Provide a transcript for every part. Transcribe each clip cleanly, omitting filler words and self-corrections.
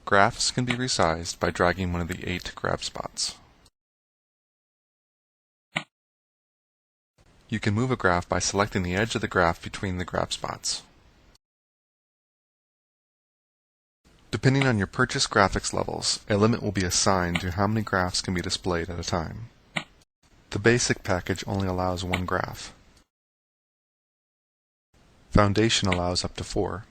Graphs can be resized by dragging one of the 8 graph spots. You can move a graph by selecting the edge of the graph between the graph spots. Depending on your purchase graphics levels, a limit will be assigned to how many graphs can be displayed at a time. The basic package only allows 1 graph. Foundation allows up to 4.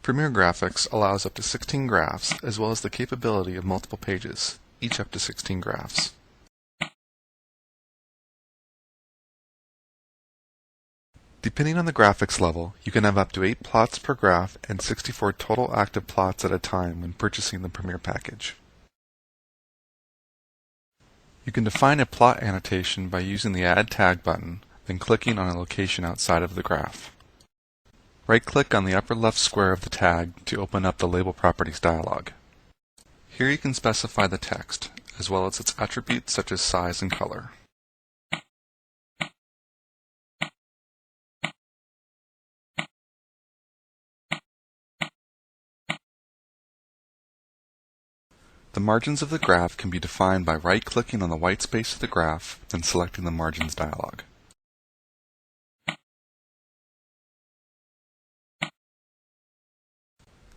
Premiere Graphics allows up to 16 graphs, as well as the capability of multiple pages, each up to 16 graphs. Depending on the graphics level, you can have up to 8 plots per graph and 64 total active plots at a time when purchasing the Premiere package. You can define a plot annotation by using the Add Tag button, then clicking on a location outside of the graph. Right-click on the upper left square of the tag to open up the Label Properties dialog. Here you can specify the text, as well as its attributes such as size and color. The margins of the graph can be defined by right-clicking on the white space of the graph, then selecting the Margins dialog.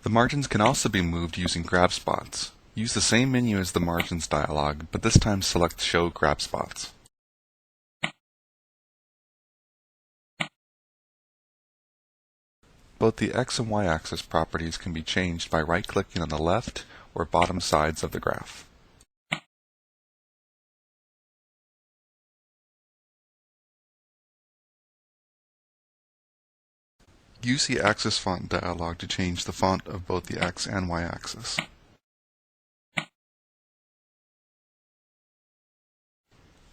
The margins can also be moved using graph spots. Use the same menu as the Margins dialog, but this time select Show Graph Spots. Both the X and Y axis properties can be changed by right-clicking on the left or bottom sides of the graph. Use the Axis Font dialog to change the font of both the X and Y axis.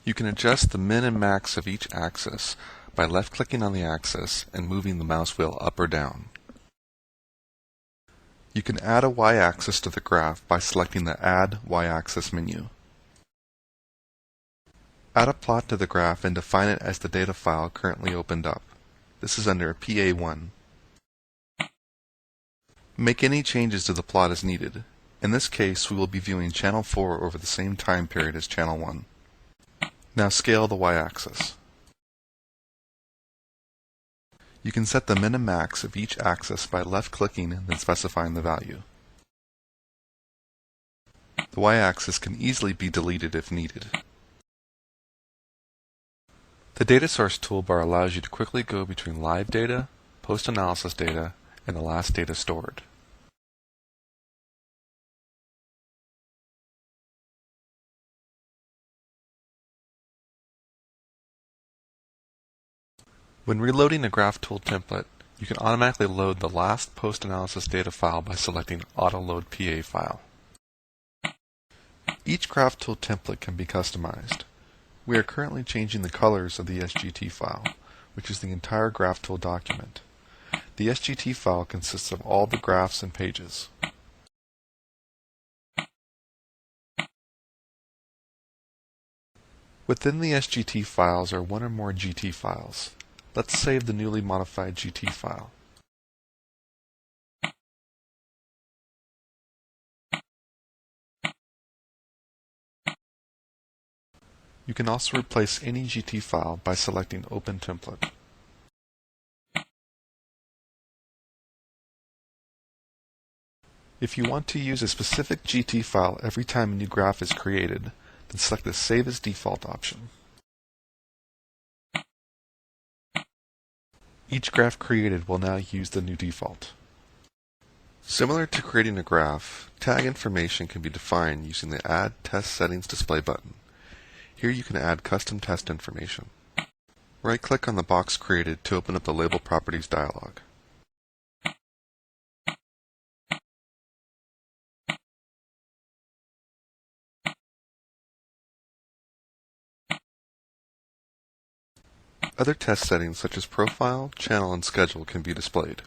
You can adjust the min and max of each axis by left-clicking on the axis and moving the mouse wheel up or down. You can add a Y-axis to the graph by selecting the Add Y-axis menu. Add a plot to the graph and define it as the data file currently opened up. This is under PA1. Make any changes to the plot as needed. In this case, we will be viewing Channel 4 over the same time period as Channel 1. Now scale the Y-axis. You can set the min and max of each axis by left-clicking and then specifying the value. The Y-axis can easily be deleted if needed. The Datasource toolbar allows you to quickly go between live data, post-analysis data, and the last data stored. When reloading a GraphTool template, you can automatically load the last post-analysis data file by selecting Auto Load PA File. Each GraphTool template can be customized. We are currently changing the colors of the SGT file, which is the entire GraphTool document. The SGT file consists of all the graphs and pages. Within the SGT files are one or more GT files. Let's save the newly modified GT file. You can also replace any GT file by selecting Open Template. If you want to use a specific GT file every time a new graph is created, then select the Save as Default option. Each graph created will now use the new default. Similar to creating a graph, tag information can be defined using the Add Test Settings display button. Here you can add custom test information. Right-click on the box created to open up the Label Properties dialog. Other test settings such as profile, channel, and schedule can be displayed.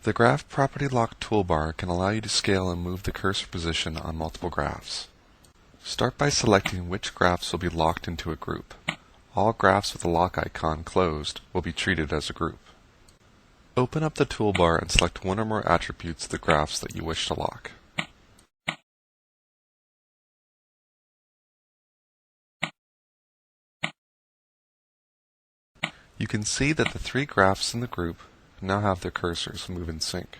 The Graph Property Lock toolbar can allow you to scale and move the cursor position on multiple graphs. Start by selecting which graphs will be locked into a group. All graphs with the lock icon closed will be treated as a group. Open up the toolbar and select one or more attributes of the graphs that you wish to lock. You can see that the three graphs in the group now have their cursors move in sync.